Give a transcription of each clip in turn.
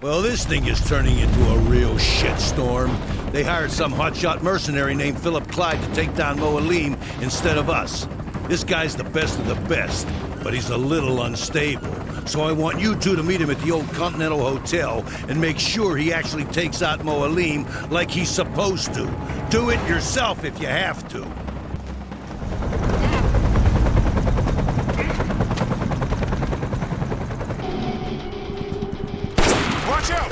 Well, this thing is turning into a real shitstorm. They hired some hotshot mercenary named Philip Clyde to take down Moalim instead of us. This guy's the best of the best, but he's a little unstable. So I want you two to meet him at the old Continental Hotel and make sure he actually takes out Moalim like he's supposed to. Do it yourself if you have to. Watch out!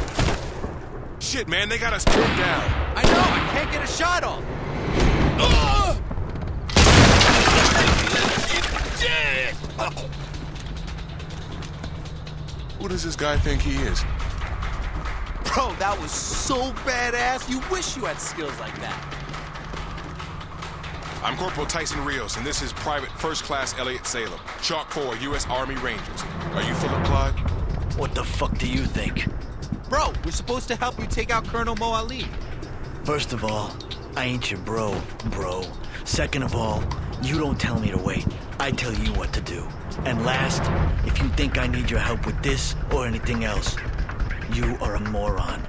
Shit, man, they got us pinned down. I know, I can't get a shot on. Who does this guy think he is? Bro, that was so badass. You wish you had skills like that. I'm Corporal Tyson Rios, and this is Private First Class Elliot Salem, Chalk 4, U.S. Army Rangers. Are you Philip Clyde? What the fuck do you think? Bro, we're supposed to help you take out Colonel Moalim. First of all, I ain't your bro. Second of all, you don't tell me to wait. I tell you what to do. And last, if you think I need your help with this or anything else, you are a moron.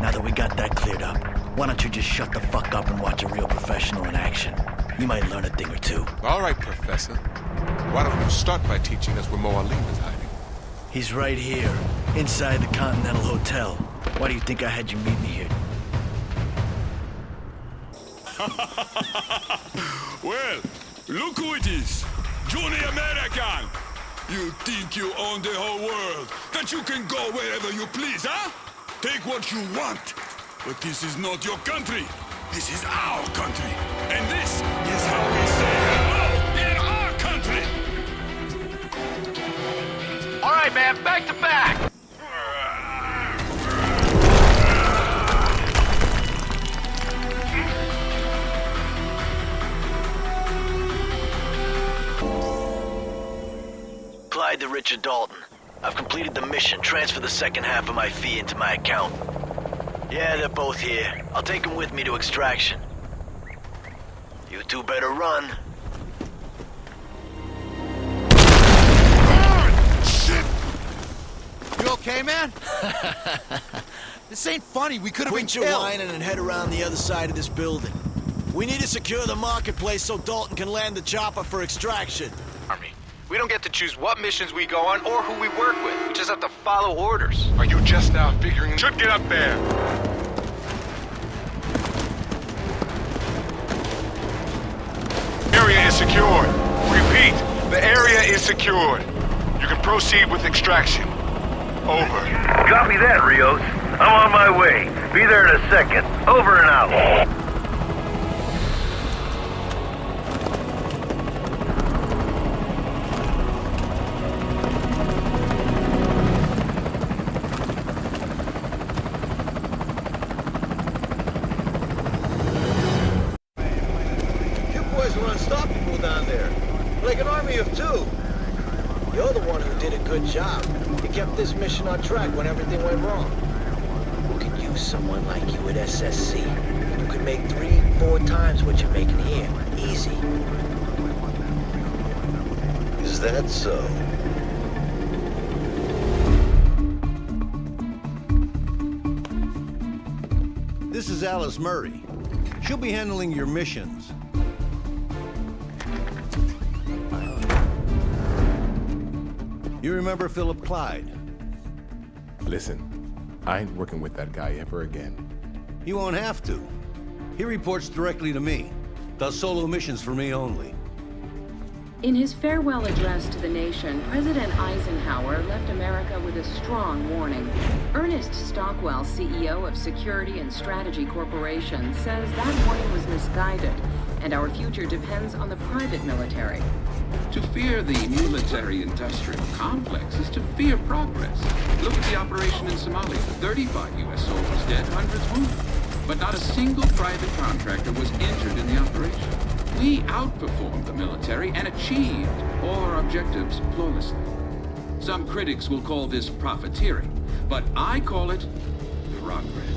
Now that we got that cleared up, why don't you just shut the fuck up and watch a real professional in action? You might learn a thing or two. All right, Professor. Why don't you start by teaching us where Moalim is hiding? He's right here, inside the Continental Hotel. Why do you think I had you meet me here? Well, look who it is. Johnny American. You think you own the whole world, that you can go wherever you please, huh? Take what you want. But this is not your country. This is our country. And this is how we say hello in our country. All right, man, back to back. Clyde to Richard Dalton. I've completed the mission. Transfer the second half of my fee into my account. Yeah, they're both here. I'll take them with me to extraction. You two better run. Shit! You okay, man? This ain't funny. We could have been Quit your killed. whining and head around the other side of this building. We need to secure the marketplace so Dalton can land the chopper for extraction. Army. We don't get to choose what missions we go on or who we work with. We just have to follow orders. Are you just now figuring? Should get up there! Area is secured. Repeat, the area is secured. You can proceed with extraction. Over. Copy that, Rios. I'm on my way. Be there in a second. Over and out. You boys were unstoppable down there. Like an army of two. You're the one who did a good job. You kept this mission on track when everything went wrong. We could use someone like you at SSC. You could make 3-4 times what you're making here. Easy. Is that so? This is Alice Murray. She'll be handling your missions. You remember Philip Clyde? Listen, I ain't working with that guy ever again. You won't have to. He reports directly to me. Does solo missions for me only. In his farewell address to the nation, President Eisenhower left America with a strong warning. Ernest Stockwell, CEO of Security and Strategy Corporation, says that warning was misguided, and our future depends on the private military. To fear the military-industrial complex is to fear progress. Look at the operation in Somalia. 35 U.S. soldiers dead, hundreds wounded. But not a single private contractor was injured in the operation. We outperformed the military and achieved all our objectives flawlessly. Some critics will call this profiteering, but I call it progress.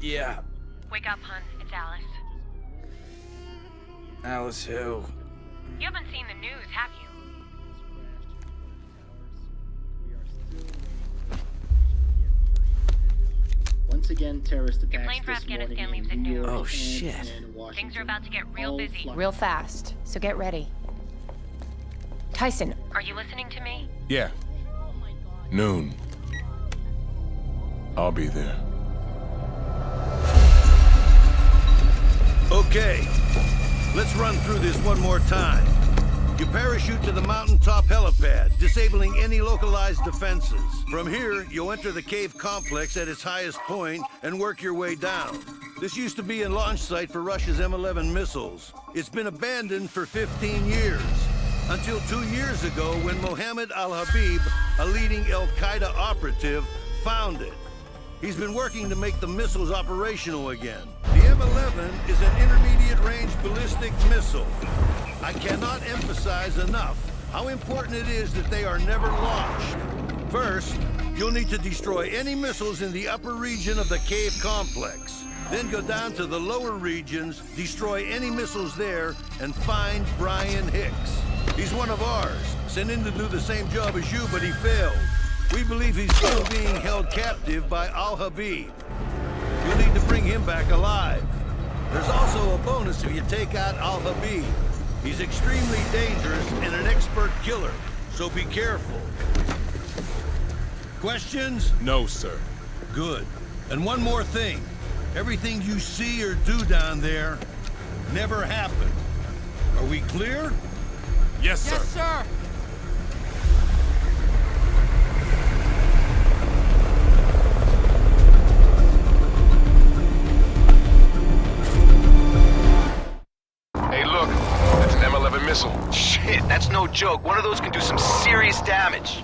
Yeah. Wake up, hun. It's Alice. Alice who? You haven't seen the news, have you? Once again, terrorist attacks. Your plane for Afghanistan leaves at noon. Oh, shit. Things are about to get real busy. Real fast, so get ready. Tyson. Are you listening to me? Yeah. Noon. I'll be there. Okay, let's run through this one more time. You parachute to the mountaintop helipad, disabling any localized defenses. From here, you'll enter the cave complex at its highest point and work your way down. This used to be a launch site for Russia's M11 missiles. It's been abandoned for 15 years. Until 2 years ago when Mohammed al-Habib, a leading al-Qaeda operative, found it. He's been working to make the missiles operational again. The M11 is an intermediate-range ballistic missile. I cannot emphasize enough how important it is that they are never launched. First, you'll need to destroy any missiles in the upper region of the cave complex. Then go down to the lower regions, destroy any missiles there, and find Brian Hicks. He's one of ours, sent in to do the same job as you, but he failed. We believe he's still being held captive by al-Habib. You'll need to bring him back alive. There's also a bonus if you take out al-Habib. He's extremely dangerous and an expert killer, so be careful. Questions? No, sir. Good. And one more thing. Everything you see or do down there never happened. Are we clear? Yes, sir. Yes, sir. Hey, look. That's an M11 missile. Shit, that's no joke. One of those can do some serious damage.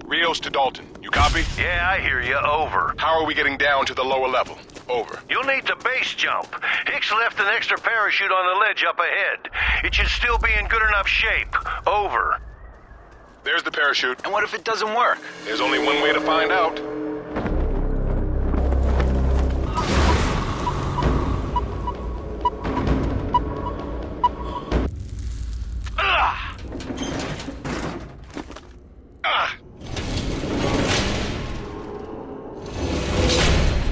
Rios to Dalton. You copy? Yeah, I hear you. Over. How are we getting down to the lower level? Over. You'll need to base jump. Hicks left an extra parachute on the ledge up ahead. It should still be in good enough shape. Over. There's the parachute. And what if it doesn't work? There's only one way to find out.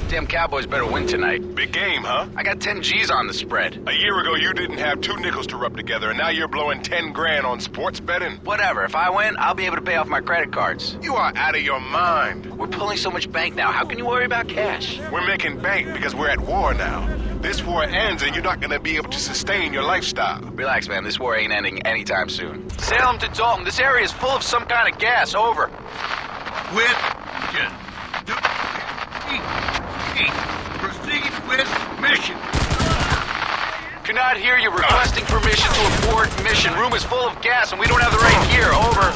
Damn Cowboys better win tonight. Big game, huh? I got 10 G's on the spread. A year ago, you didn't have 2 nickels to rub together, and now you're blowing 10 grand on sports betting? Whatever. If I win, I'll be able to pay off my credit cards. You are out of your mind. We're pulling so much bank now. How can you worry about cash? We're making bank because we're at war now. This war ends, and you're not gonna be able to sustain your lifestyle. Relax, man. This war ain't ending anytime soon. Salem to Dalton. This area is full of some kind of gas. Over. Proceed with mission. Cannot hear you. Requesting permission to abort mission. Room is full of gas and we don't have the right gear. Over.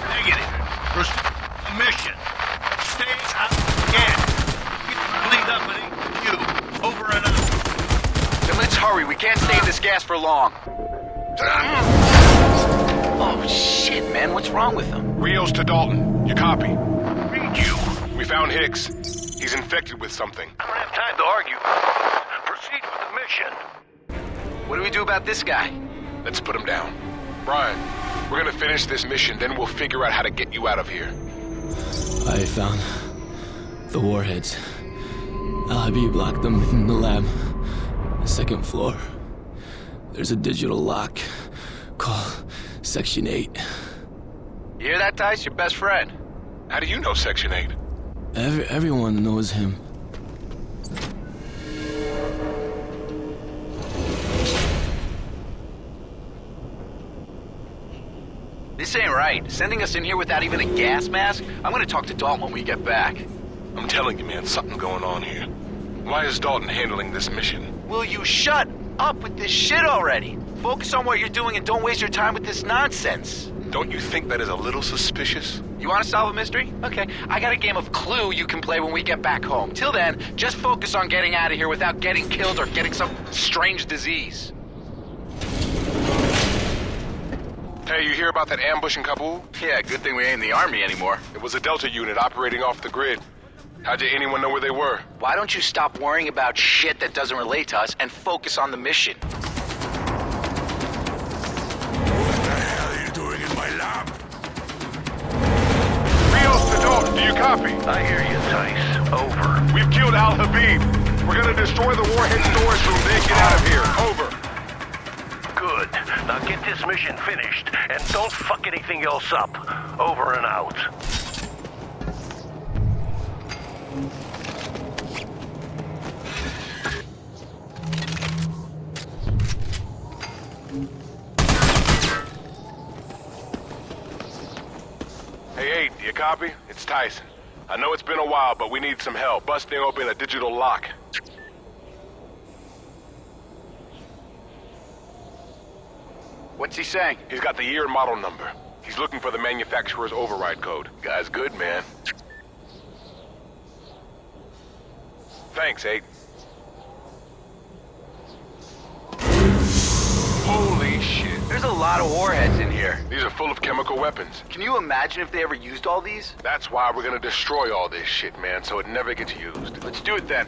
Negative. Proceed with mission. Stay out of gas. Cleaned up and you. Over and out. Then let's hurry. We can't stay in this gas for long. Oh, shit, man. What's wrong with them? Rios to Dalton. You copy? Read you. We found Hicks. He's infected with something. I don't have time to argue. Proceed with the mission. What do we do about this guy? Let's put him down. Brian, we're gonna finish this mission, then we'll figure out how to get you out of here. I found the warheads. Al-Habib locked them in the lab. The second floor. There's a digital lock called Section 8. You hear that, Tice? Your best friend. How do you know Section 8? Everyone knows him. This ain't right. Sending us in here without even a gas mask? I'm gonna talk to Dalton when we get back. I'm telling you, man, something going on here. Why is Dalton handling this mission? Will you shut up with this shit already? Focus on what you're doing and don't waste your time with this nonsense. Don't you think that is a little suspicious? You want to solve a mystery? Okay, I got a game of Clue you can play when we get back home. Till then, just focus on getting out of here without getting killed or getting some strange disease. Hey, you hear about that ambush in Kabul? Yeah, good thing we ain't in the army anymore. It was a Delta unit operating off the grid. How did anyone know where they were? Why don't you stop worrying about shit that doesn't relate to us and focus on the mission? What the hell are you doing in my lab? Rios to Dalton, do you copy? I hear you, Tice. Over. We've killed Al Habib. We're gonna destroy the warhead storage room, then get out of here. Over. Good. Now get this mission finished, and don't fuck anything else up. Over and out. Hey, 8, do you copy? It's Tyson. I know it's been a while, but we need some help busting open a digital lock. What's he saying? He's got the year and model number. He's looking for the manufacturer's override code. Guy's good, man. Thanks, 8. Holy shit. There's a lot of warheads in here. These are full of chemical weapons. Can you imagine if they ever used all these? That's why we're gonna destroy all this shit, man, so it never gets used. Let's do it then.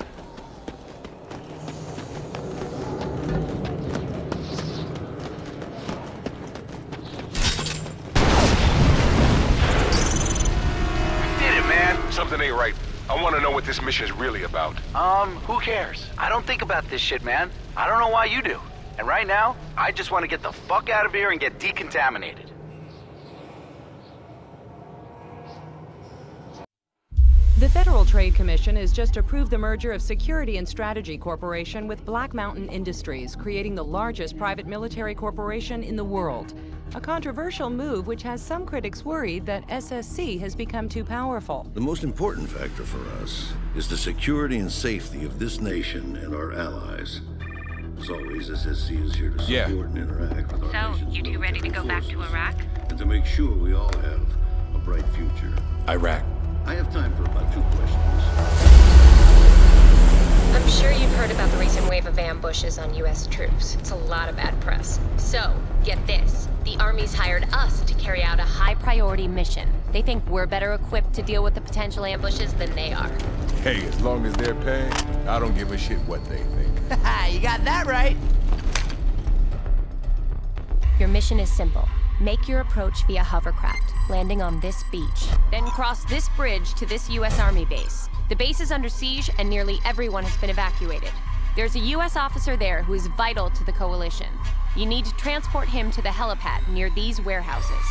Something ain't right. I want to know what this mission is really about. Who cares? I don't think about this shit, man. I don't know why you do. And right now, I just want to get the fuck out of here and get decontaminated. The Federal Trade Commission has just approved the merger of Security and Strategy Corporation with Black Mountain Industries, creating the largest private military corporation in the world. A controversial move which has some critics worried that SSC has become too powerful. The most important factor for us is the security and safety of this nation and our allies. As always, SSC is here to support and interact with our nation's So, you two ready to go back to Iraq? and to make sure we all have a bright future. Iraq. I have time for about 2 questions. I'm sure you've heard about the recent wave of ambushes on U.S. troops. It's a lot of bad press. So, get this. The Army's hired us to carry out a high-priority mission. They think we're better equipped to deal with the potential ambushes than they are. Hey, as long as they're paying, I don't give a shit what they think. You got that right. Your mission is simple. Make your approach via hovercraft, landing on this beach. Then cross this bridge to this U.S. Army base. The base is under siege and nearly everyone has been evacuated. There's a U.S. officer there who is vital to the coalition. You need to transport him to the helipad near these warehouses.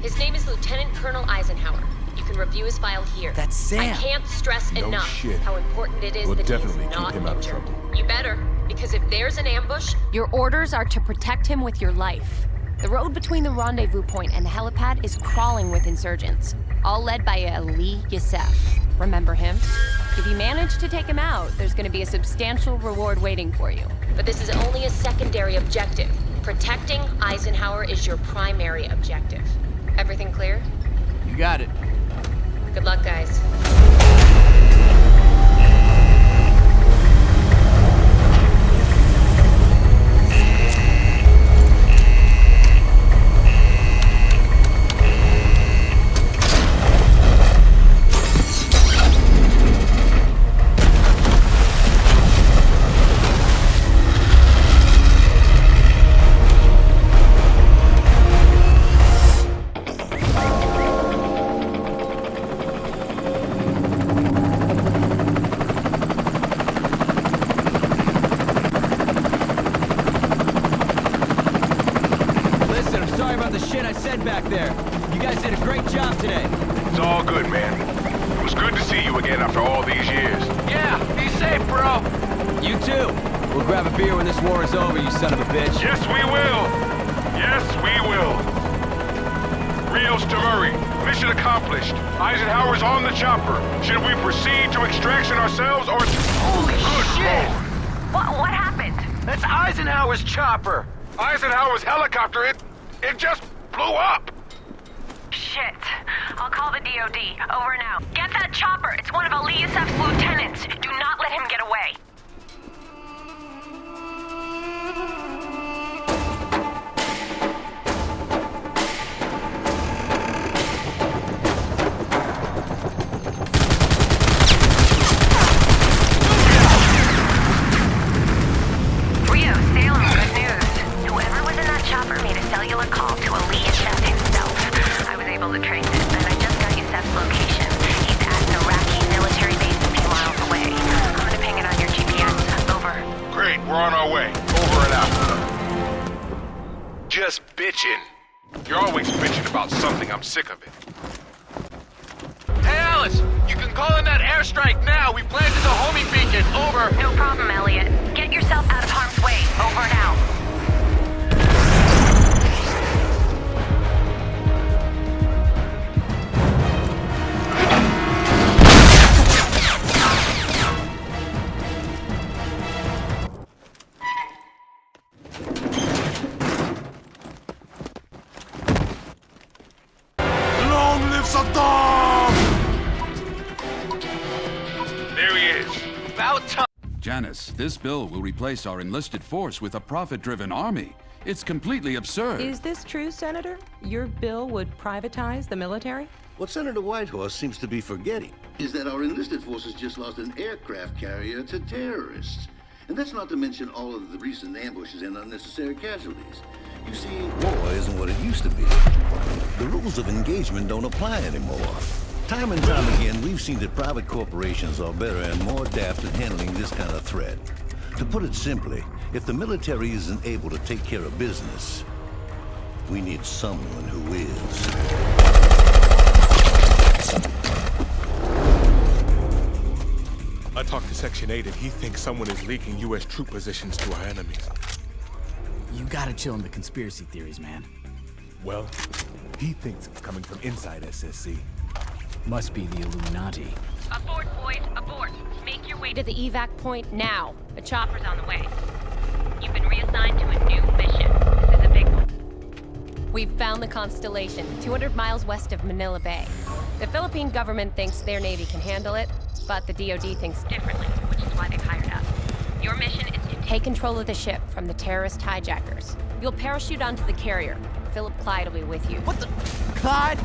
His name is Lieutenant Colonel Eisenhower. You can review his file here. That's Sam. I can't stress enough shit. how important it is We'll that he is definitely keep not him out of injured. trouble. You better, because if there's an ambush, Your orders are to protect him with your life. The road between the rendezvous point and the helipad is crawling with insurgents, all led by Ali Youssef. Remember him? If you manage to take him out, there's going to be a substantial reward waiting for you. but this is only a secondary objective. Protecting Eisenhower is your primary objective. Everything clear? You got it. Good luck, guys. Back there. You guys did a great job today. It's all good, man. It was good to see you again after all these years. Yeah, be safe, bro. You too. We'll grab a beer when this war is over, you son of a bitch. Yes, we will. Yes, we will. Rios to Murray. Mission accomplished. Eisenhower's on the chopper. Should we proceed to extraction ourselves or... Holy shit! What happened? That's Eisenhower's chopper! Eisenhower's helicopter, it just blew up! Shit. I'll call the DOD. Over and out. Get that chopper. It's one of Ali Youssef's lieutenants. Do not let him get away. bitching? You're always bitching about something. I'm sick of it. Hey, Alice! You can call in that airstrike now! We planted the homing beacon! Over! No problem, Elliot. Get yourself out of harm's way. Over and out. Long live Saddam! There he is. About time. Janice, this bill will replace our enlisted force with a profit-driven army. It's completely absurd. Is this true, Senator? Your bill would privatize the military? What Senator Whitehorse seems to be forgetting is that our enlisted forces just lost an aircraft carrier to terrorists. And that's not to mention all of the recent ambushes and unnecessary casualties. You see, war isn't what it used to be. The rules of engagement don't apply anymore. Time and time again, we've seen that private corporations are better and more adept at handling this kind of threat. To put it simply, if the military isn't able to take care of business, we need someone who is. I talked to Section 8 and he thinks someone is leaking U.S. troop positions to our enemies. You gotta chill on the conspiracy theories, man. Well, he thinks it's coming from inside SSC. Must be the Illuminati. Abort, boys, abort. Make your way to the evac point now. A chopper's on the way. You've been reassigned to a new mission. This is a big one. We've found the Constellation, 200 miles west of Manila Bay. The Philippine government thinks their Navy can handle it, but the DoD thinks differently, which is why they've hired us. Your mission is to take control of the ship from the terrorist hijackers. You'll parachute onto the carrier. Philip Clyde will be with you. What the? Clyde?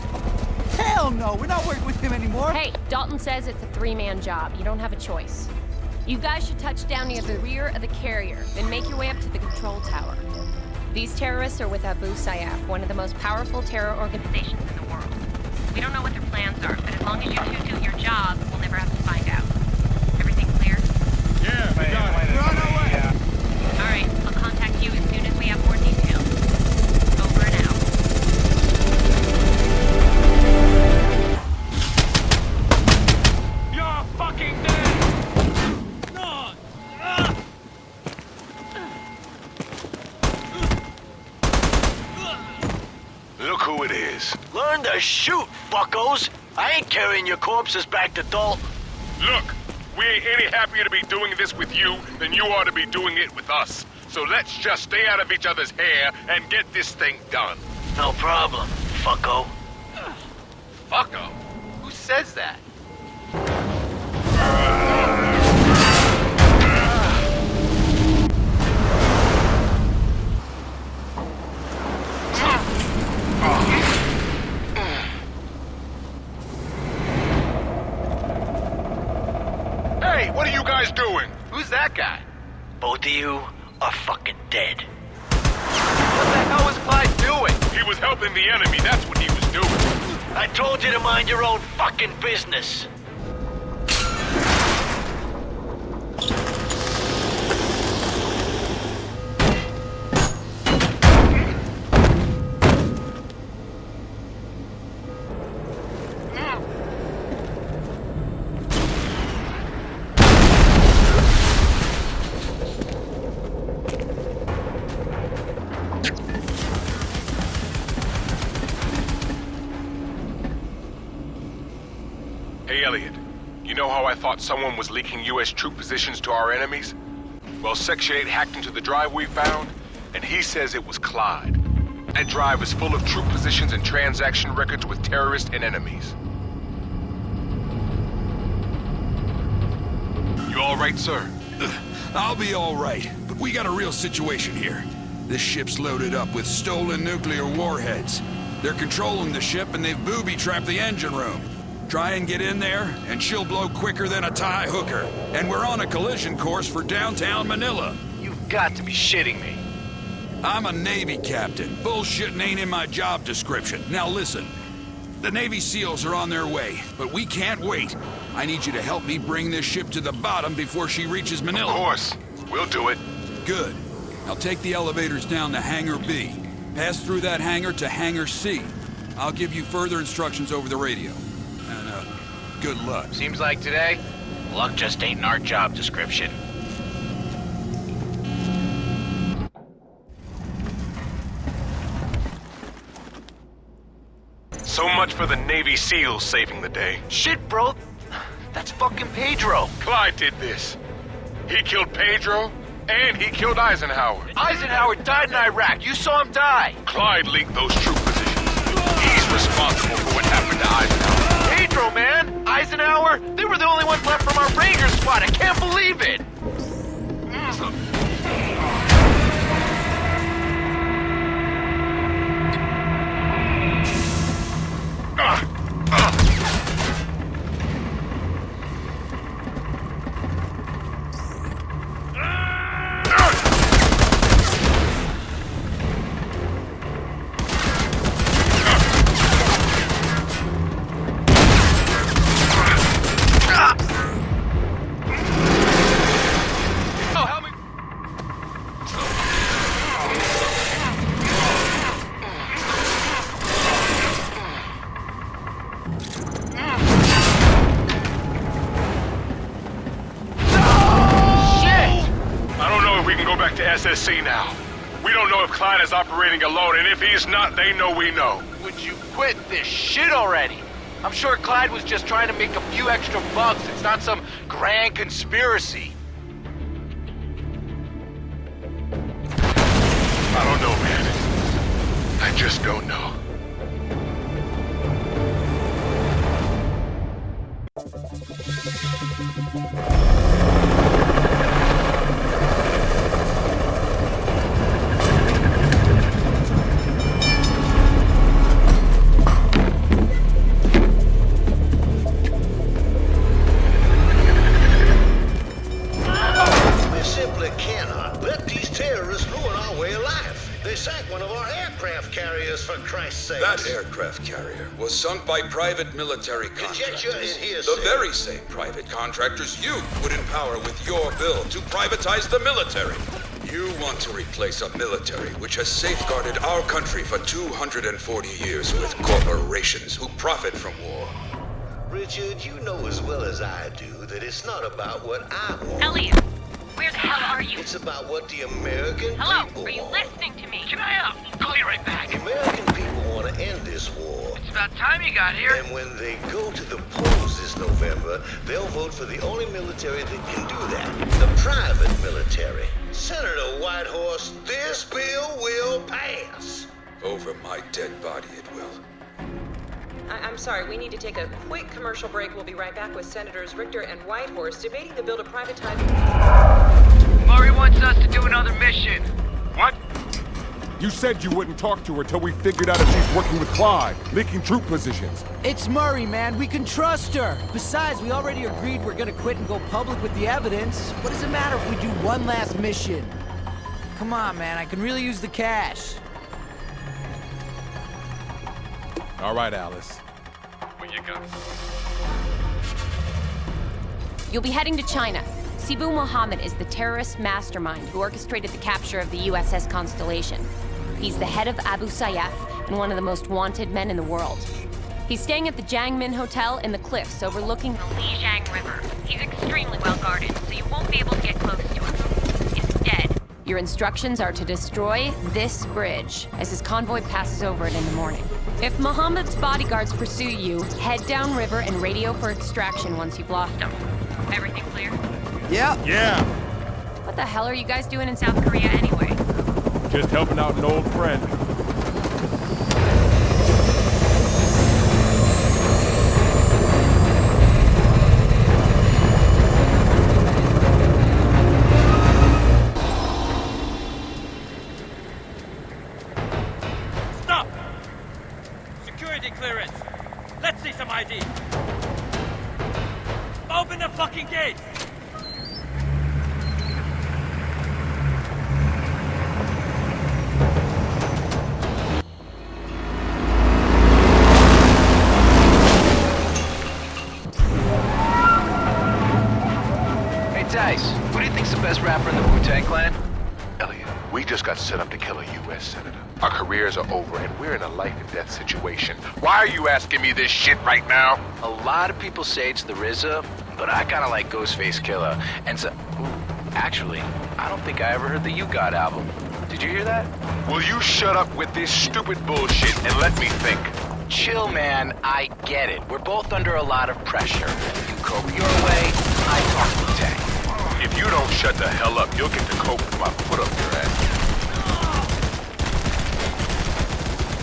Hell no, we're not working with him anymore. Hey, Dalton says it's a three-man job. You don't have a choice. You guys should touch down near the rear of the carrier, then make your way up to the control tower. These terrorists are with Abu Sayyaf, one of the most powerful terror organizations in the world. We don't know what their plans are, but as long as you two do your job, we'll never have to find out. Everything clear? Yeah, we got it. Run away! All right, I'll contact you as soon as we have more details. Over and out. You're fucking dead! Look who it is. learn to shoot, fuckos! I ain't carrying your corpses back to Dalton. Look, we ain't any happier to be doing this with you than you ought to be doing it with us. So let's just stay out of each other's hair and get this thing done. No problem, fucko. Fucko? Who says that? Hey, what are you guys doing? Who's that guy? Both of you are fucking dead. What the hell was Clyde doing? He was helping the enemy, that's what he was doing. I told you to mind your own fucking business. Hey, Elliot, you know how I thought someone was leaking U.S. troop positions to our enemies? Well, Section 8 hacked into the drive we found, and he says it was Clyde. That drive is full of troop positions and transaction records with terrorists and enemies. You all right, sir? I'll be all right, but we got a real situation here. This ship's loaded up with stolen nuclear warheads. They're controlling the ship and they've booby-trapped the engine room. Try and get in there, and she'll blow quicker than a tie hooker. And we're on a collision course for downtown Manila. You've got to be shitting me. I'm a Navy captain. Bullshitting ain't in my job description. Now listen, the Navy SEALs are on their way, but we can't wait. I need you to help me bring this ship to the bottom before she reaches Manila. Of course. We'll do it. Good. Now take the elevators down to Hangar B. Pass through that hangar to Hangar C. I'll give you further instructions over the radio. And, good luck. Seems like today, luck just ain't in our job description. So much for the Navy SEALs saving the day. Shit, bro. That's fucking Pedro. Clyde did this. He killed Pedro, and he killed Eisenhower. Eisenhower died in Iraq. You saw him die. Clyde leaked those troop positions. He's responsible for what happened to Eisenhower. Pedro, man. Eisenhower. They were the only ones left from our Ranger squad. I can't believe it. SSC now. We don't know if Clyde is operating alone, and if he's not, they know we know. Would you quit this shit already? I'm sure Clyde was just trying to make a few extra bucks. It's not some grand conspiracy. I don't know, man. I just don't know. That aircraft carrier was sunk by private military contractors. The very same private contractors you would empower with your bill to privatize the military. You want to replace a military which has safeguarded our country for 240 years with corporations who profit from war. Richard, you know as well as I do that it's not about what I want. Elliot, where the hell are you? It's about what the American Hello, people are you want. listening to me? Can I call you right back? The American people want to end this war. It's about time you got here. And when they go to the polls this November, they'll vote for the only military that can do that. The private military. Senator Whitehorse, this bill will pass. Over my dead body it will. I'm sorry, we need to take a quick commercial break. We'll be right back with Senators Richter and Whitehorse debating the bill to privatize... Murray wants us to do another mission. What? You said you wouldn't talk to her till we figured out if she's working with Clyde, leaking troop positions. It's Murray, man. We can trust her. Besides, we already agreed we're gonna quit and go public with the evidence. What does it matter if we do one last mission? Come on, man. I can really use the cash. All right, Alice. When you go. You'll be heading to China. Sibu Mohammed is the terrorist mastermind who orchestrated the capture of the USS Constellation. He's the head of Abu Sayyaf and one of the most wanted men in the world. He's staying at the Jiangmin Hotel in the cliffs overlooking the Lijiang River. He's extremely well guarded, so you won't be able to get close to him. Instead, your instructions are to destroy this bridge as his convoy passes over it in the morning. If Mohammed's bodyguards pursue you, head downriver and radio for extraction once you've lost them. Everything clear? Yeah. Yeah. What the hell are you guys doing in South Korea anyway? Just helping out an old friend. Stop! Security clearance. Let's see some ID. Open the fucking gate! Hey, Dice, who do you think's the best rapper in the Wu-Tang Clan? Elliot, we just got set up to kill a honest, Senator. Our careers are over, and we're in a life-and-death situation. Why are you asking me this shit right now? A lot of people say it's the RZA, but I kinda like Ghostface Killer. And so... Ooh, actually, I don't think I ever heard the You Got album. Did you hear that? Will you shut up with this stupid bullshit and let me think? Chill, man. I get it. We're both under a lot of pressure. You cope your way, I talk the tank. If you don't shut the hell up, you'll get to cope with my foot up your ass.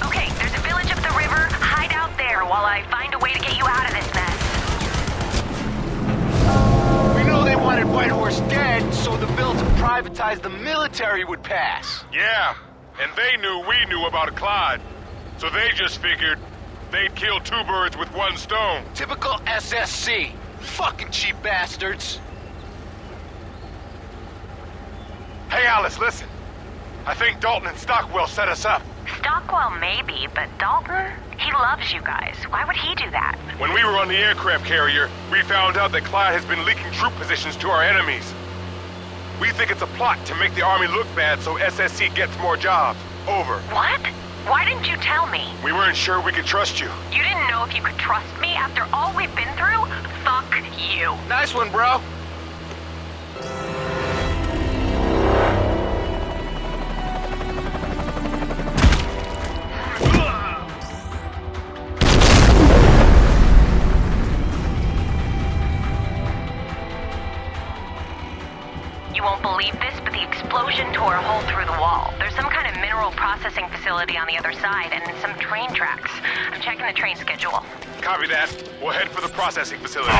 Okay, there's a village up the river. Hide out there while I find a way to get you out of this mess. We know they wanted Whitehorse dead, so the bill to privatize the military would pass. Yeah, and they knew we knew about Clyde. So they just figured they'd kill two birds with one stone. Typical SSC. Fucking cheap bastards. Hey, Alice, listen. I think Dalton and Stockwell set us up. Stockwell maybe, but Dalton? He loves you guys. Why would he do that? When we were on the aircraft carrier, we found out that Clyde has been leaking troop positions to our enemies. We think it's a plot to make the Army look bad so SSC gets more jobs. Over. What? Why didn't you tell me? We weren't sure we could trust you. You didn't know if you could trust me after all we've been through? Fuck you. Nice one, bro. You won't believe this, but the explosion tore a hole through the wall. There's some kind of mineral processing facility on the other side and some train tracks. I'm checking the train schedule. Copy that. We'll head for the processing facility.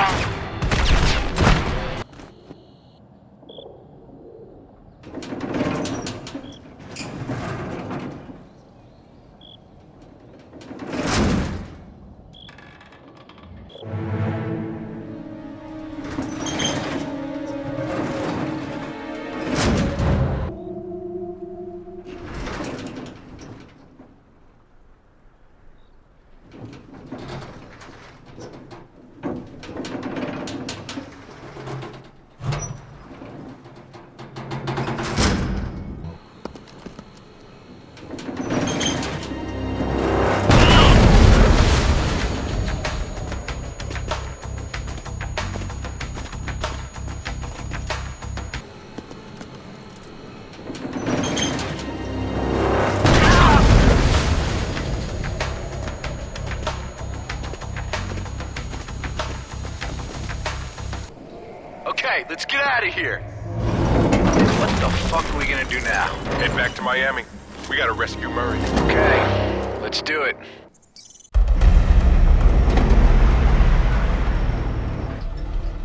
Okay, let's get out of here. What the fuck are we gonna do now? Head back to Miami. We gotta rescue Murray. Okay, let's do it.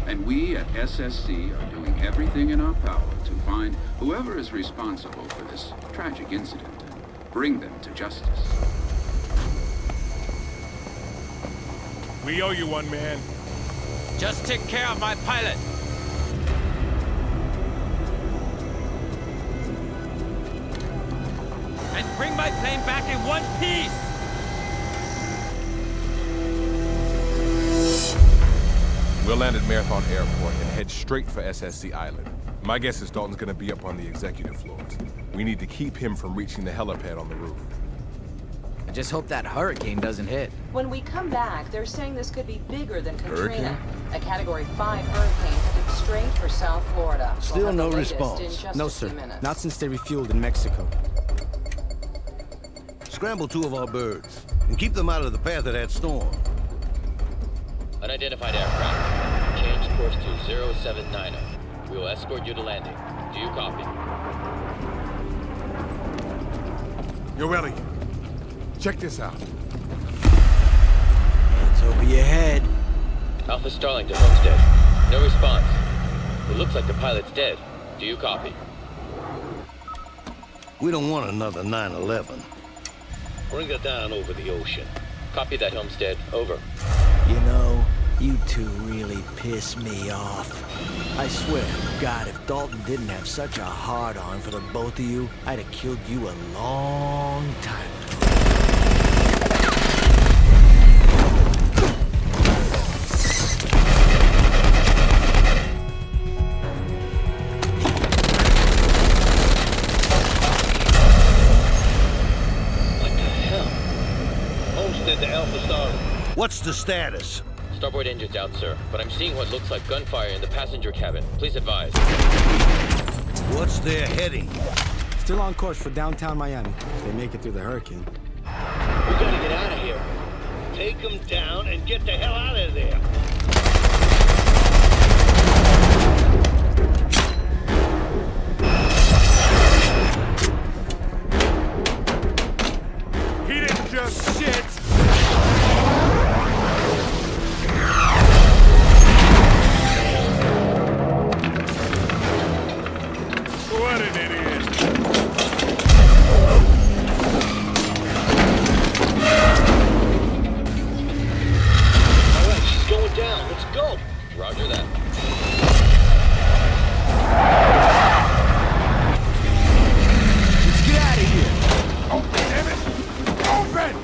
And we at SSC are doing everything in our power to find whoever is responsible for this tragic incident and bring them to justice. We owe you one, man. Just take care of my pilot. And bring my plane back in one piece! We'll land at Marathon Airport and head straight for SSC Island. My guess is Dalton's gonna be up on the executive floors. We need to keep him from reaching the helipad on the roof. I just hope that hurricane doesn't hit. When we come back, they're saying this could be bigger than Katrina. Hurricane? A Category 5 hurricane headed straight for South Florida. Still We'll have no the latest response. in just No, a sir. few minutes. Not since they refueled in Mexico. Scramble two of our birds and keep them out of the path of that storm. Unidentified aircraft. Change course to 0790. We will escort you to landing. Do you copy? Yo, Ellie, check this out. It's over your head. Alpha Starling to Homestead. No response. It looks like the pilot's dead. Do you copy? We don't want another 9/11. Bring her down over the ocean. Copy that, Homestead. Over. You know, you two really piss me off. I swear to God, if Dalton didn't have such a hard-on for the both of you, I'd have killed you a long time ago. to Alpha Starling. What's the status? Starboard engine's out, sir, but I'm seeing what looks like gunfire in the passenger cabin. Please advise. What's their heading? Still on course for downtown Miami. If they make it through the hurricane. We gotta get out of here. Take them down and get the hell out of there. He didn't just shit! What an idiot! Alright, she's going down. Let's go. Roger that. Let's get out of here! Open, damn it! Open!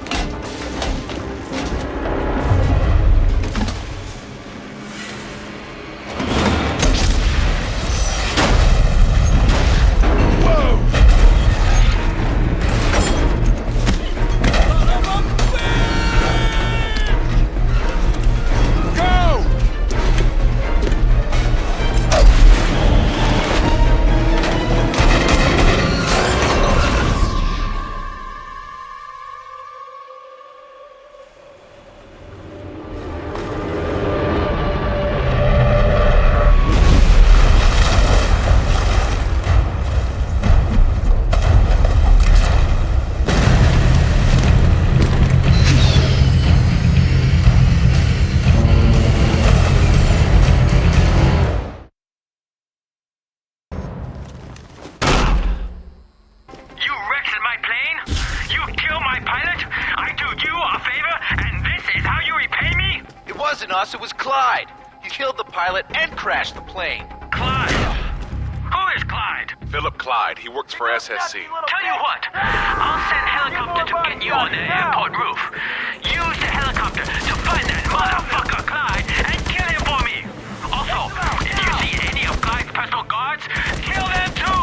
Us, it was Clyde. He killed the pilot and crashed the plane. Clyde? Who is Clyde? Philip Clyde. He works for SSC. Tell you what, I'll send helicopter to get you on the airport roof. Use the helicopter to find that motherfucker Clyde and kill him for me. Also, if you see any of Clyde's personal guards, kill them too.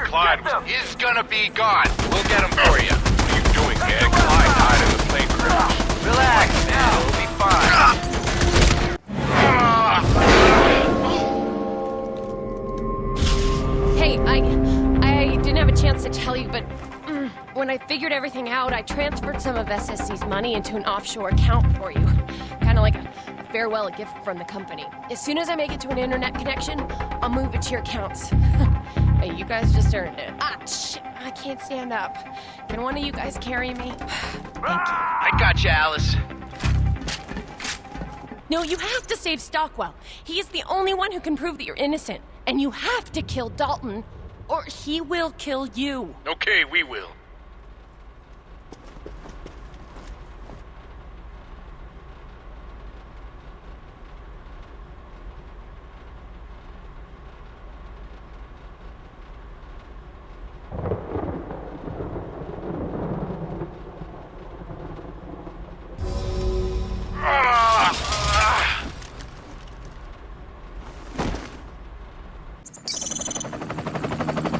Clyde is gonna be gone. We'll get him for you. What are you doing, man? Clyde died in the plane crash. Relax now. We'll be fine. Hey, I didn't have a chance to tell you, but when I figured everything out, I transferred some of SSC's money into an offshore account for you. Kind of like a farewell gift from the company. As soon as I make it to an internet connection, I'll move it to your accounts. Hey, you guys just earned it. Ah, shit, I can't stand up. Can one of you guys carry me? Thank you. I got you, Alice. No, you have to save Stockwell. He is the only one who can prove that you're innocent. And you have to kill Dalton, or he will kill you. Okay, we will.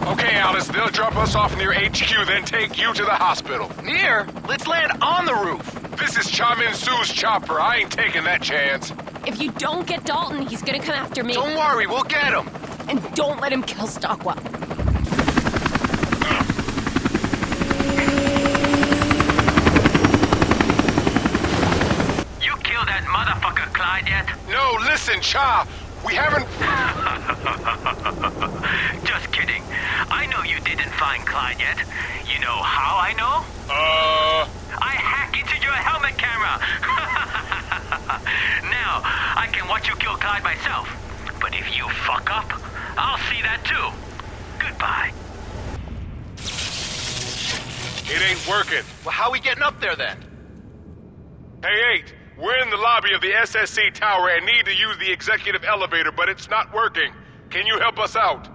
Okay, Alice, they'll drop us off near HQ, then take you to the hospital. Near? Let's land on the roof. This is Chamin Su's chopper. I ain't taking that chance. If you don't get Dalton, he's gonna come after me. Don't worry, we'll get him. And don't let him kill Stockwell. You killed that motherfucker Clyde yet? No, listen, Cha. We haven't... Just kidding. I know you didn't find Clyde yet. You know how I know? I hack into your helmet camera. Now, I can watch you kill Clyde myself. But if you fuck up, I'll see that too. Goodbye. It ain't working. Well, how are we getting up there then? Hey, 8. We're in the lobby of the SSC tower and need to use the executive elevator, but it's not working. Can you help us out?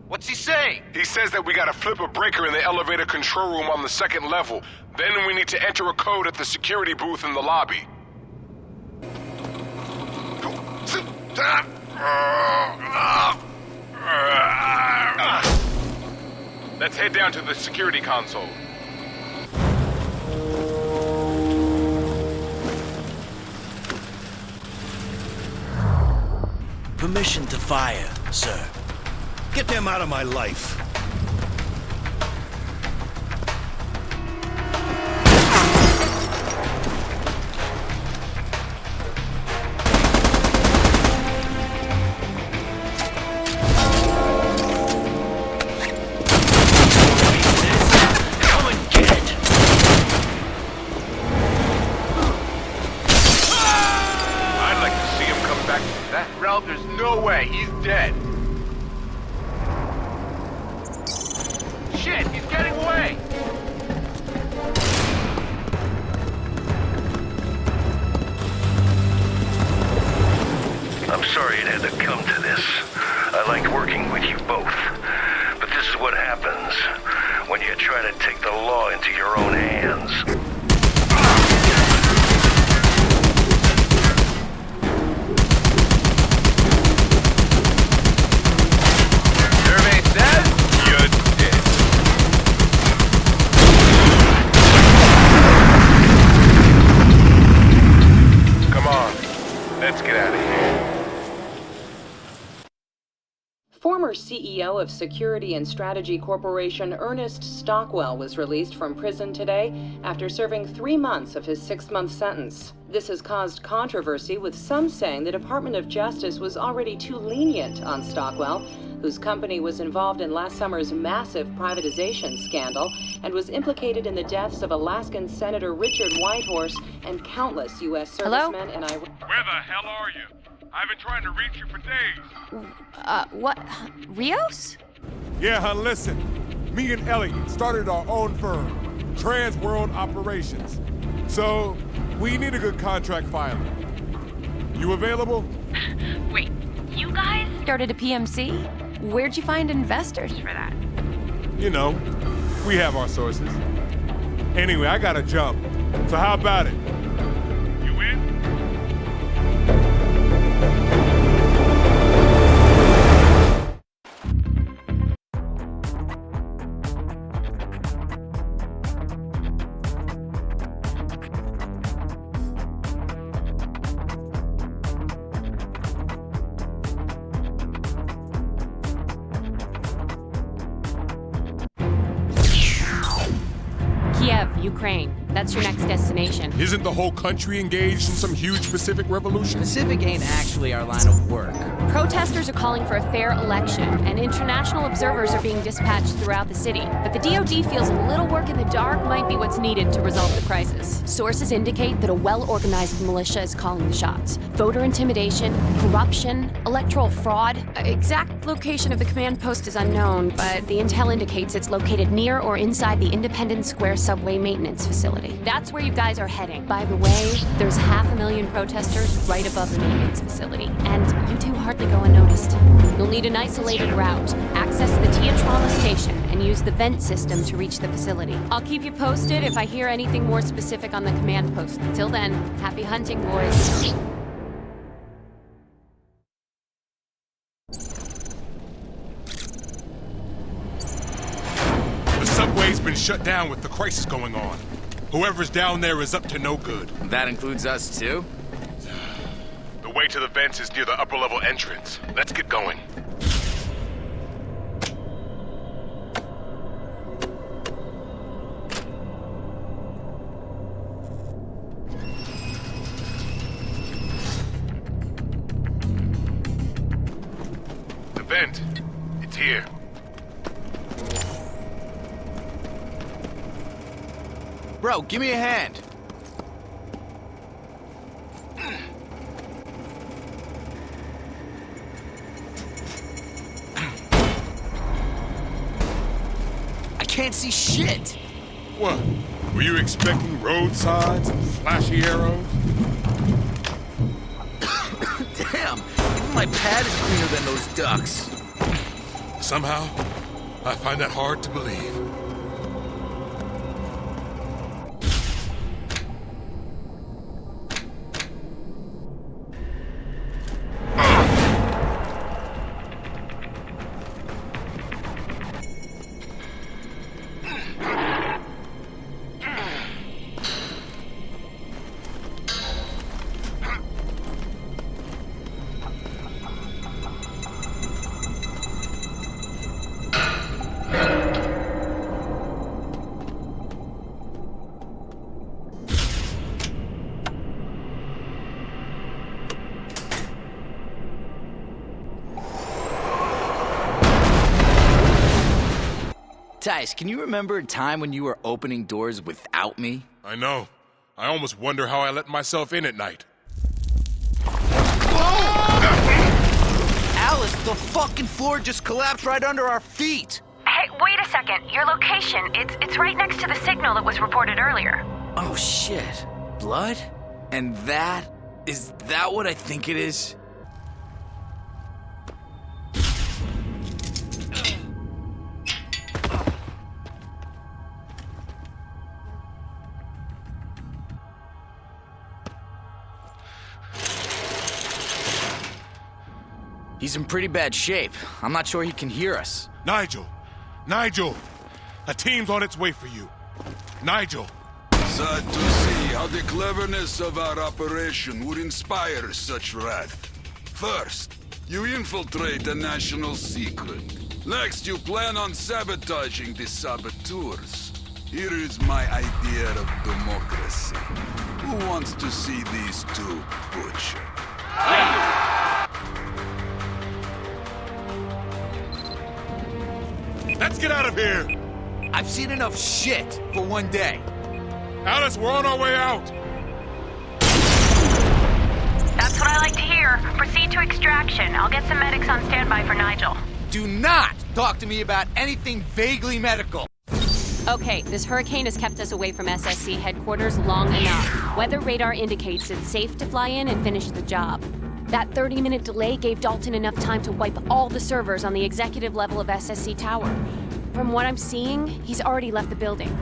What's he saying? He says that we gotta flip a breaker in the elevator control room on the 2nd level. Then we need to enter a code at the security booth in the lobby. Let's head down to the security console. Permission to fire, sir. Get them out of my life. There's no way. He's dead. Shit, he's getting away. I'm sorry it had to come to this. I like working with you both. But this is what happens when you try to take the law into your own hands. Let's get out of here. Former CEO of Security and Strategy Corporation Ernest Stockwell was released from prison today after serving 3 months of his 6-month sentence. This has caused controversy, with some saying the Department of Justice was already too lenient on Stockwell, whose company was involved in last summer's massive privatization scandal and was implicated in the deaths of Alaskan Senator Richard Whitehorse and countless U.S. servicemen and Where the hell are you? I've been trying to reach you for days. What? Rios? Yeah, hun, listen. Me and Elliot started our own firm, Trans World Operations. So, we need a good contract filer. You available? Wait, you guys? Started a PMC? Where'd you find investors for that? You know, we have our sources. Anyway, I gotta jump. So how about it? You in? Ukraine. That's your next destination. Isn't the whole country engaged in some huge Pacific revolution? Pacific ain't actually our line of work. Protesters are calling for a fair election, and international observers are being dispatched throughout the city. But the DoD feels a little work in the dark might be what's needed to resolve the crisis. Sources indicate that a well-organized militia is calling the shots. Voter intimidation, corruption, electoral fraud. Exact location of the command post is unknown, but the intel indicates it's located near or inside the Independence Square subway maintenance facility. That's where you guys are heading. By the way, there's 500,000 protesters right above the maintenance facility, and you two hardly go unnoticed. You'll need an isolated route. Access the Tia Trauma station and use the vent system to reach the facility. I'll keep you posted if I hear anything more specific on the command post. Till then, happy hunting, boys. The subway's been shut down with the crisis going on. Whoever's down there is up to no good. That includes us, too? The way to the vents is near the upper-level entrance. Let's get going. The vent. It's here. Bro, give me a hand. I can't see shit. What? Were you expecting road signs and flashy arrows? Damn, even my pad is cleaner than those ducks. Somehow, I find that hard to believe. Tice, can you remember a time when you were opening doors without me? I know. I almost wonder how I let myself in at night. Alice, the fucking floor just collapsed right under our feet. Hey, wait a second. Your location, it's right next to the signal that was reported earlier. Oh shit. Blood? And is that what I think it is? He's in pretty bad shape. I'm not sure he can hear us. Nigel! A team's on its way for you. Nigel! Sad to see how the cleverness of our operation would inspire such wrath. First, you infiltrate a national secret. Next, you plan on sabotaging the saboteurs. Here is my idea of democracy. Who wants to see these two butchered? Let's get out of here! I've seen enough shit for one day. Alice, we're on our way out! That's what I like to hear. Proceed to extraction. I'll get some medics on standby for Nigel. Do not talk to me about anything vaguely medical. Okay, this hurricane has kept us away from SSC headquarters long enough. Weather radar indicates it's safe to fly in and finish the job. That 30-minute delay gave Dalton enough time to wipe all the servers on the executive level of SSC Tower. From what I'm seeing, he's already left the building.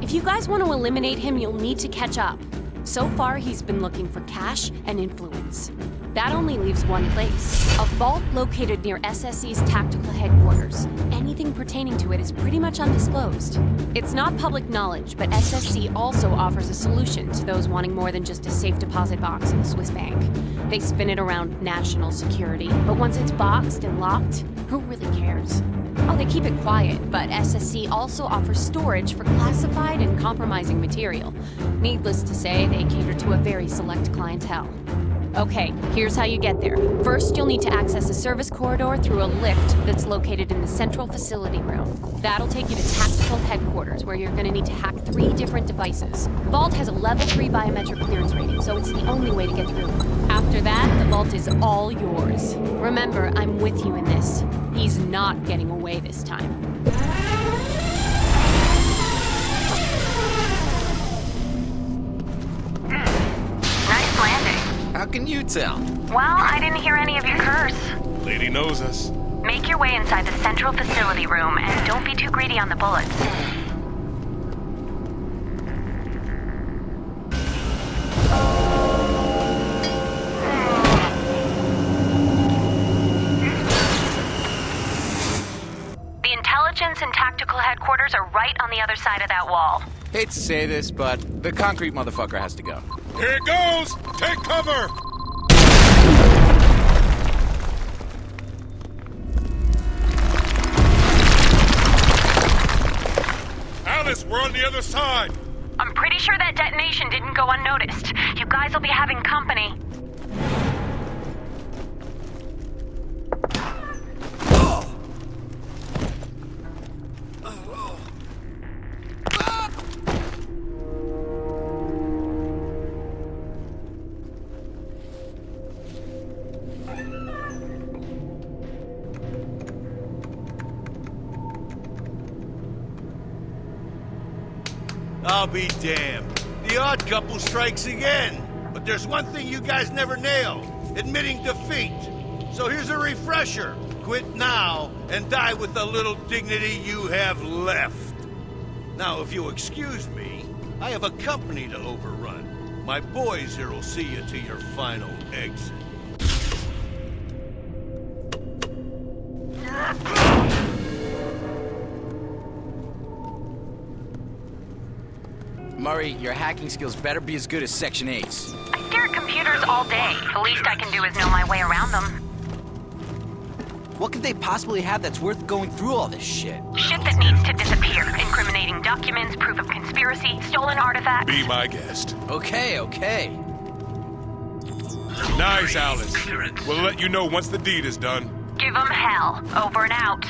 If you guys want to eliminate him, you'll need to catch up. So far, he's been looking for cash and influence. That only leaves one place. A vault located near SSC's tactical headquarters. Anything pertaining to it is pretty much undisclosed. It's not public knowledge, but SSC also offers a solution to those wanting more than just a safe deposit box in a Swiss bank. They spin it around national security, but once it's boxed and locked, who really cares? Oh, they keep it quiet, but SSC also offers storage for classified and compromising material. Needless to say, they cater to a very select clientele. Okay, here's how you get there. First, you'll need to access a service corridor through a lift that's located in the central facility room. That'll take you to tactical headquarters, where you're gonna need to hack 3 different devices. Vault has a level 3 biometric clearance rating, so it's the only way to get through. After that, the vault is all yours. Remember, I'm with you in this. He's not getting away this time. Nice landing. How can you tell? Well, I didn't hear any of your curse. Lady knows us. Make your way inside the central facility room, and don't be too greedy on the bullets. The intelligence and tactical headquarters are right on the other side of that wall. Hate to say this, but the concrete motherfucker has to go. Here it goes! Take cover! Alice, we're on the other side! I'm pretty sure that detonation didn't go unnoticed. You guys will be having company. I'll be damned. The odd couple strikes again. But there's one thing you guys never nail: admitting defeat. So here's a refresher. Quit now and die with the little dignity you have left. Now, if you'll excuse me, I have a company to overrun. My boys here will see you to your final exit. Murray, your hacking skills better be as good as Section 8's. I stare at computers all day. The least I can do is know my way around them. What could they possibly have that's worth going through all this shit? Shit that needs to disappear. Incriminating documents, proof of conspiracy, stolen artifacts. Be my guest. Okay. Nice, Alice. We'll let you know once the deed is done. Give them hell. Over and out.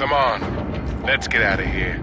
Come on, let's get out of here.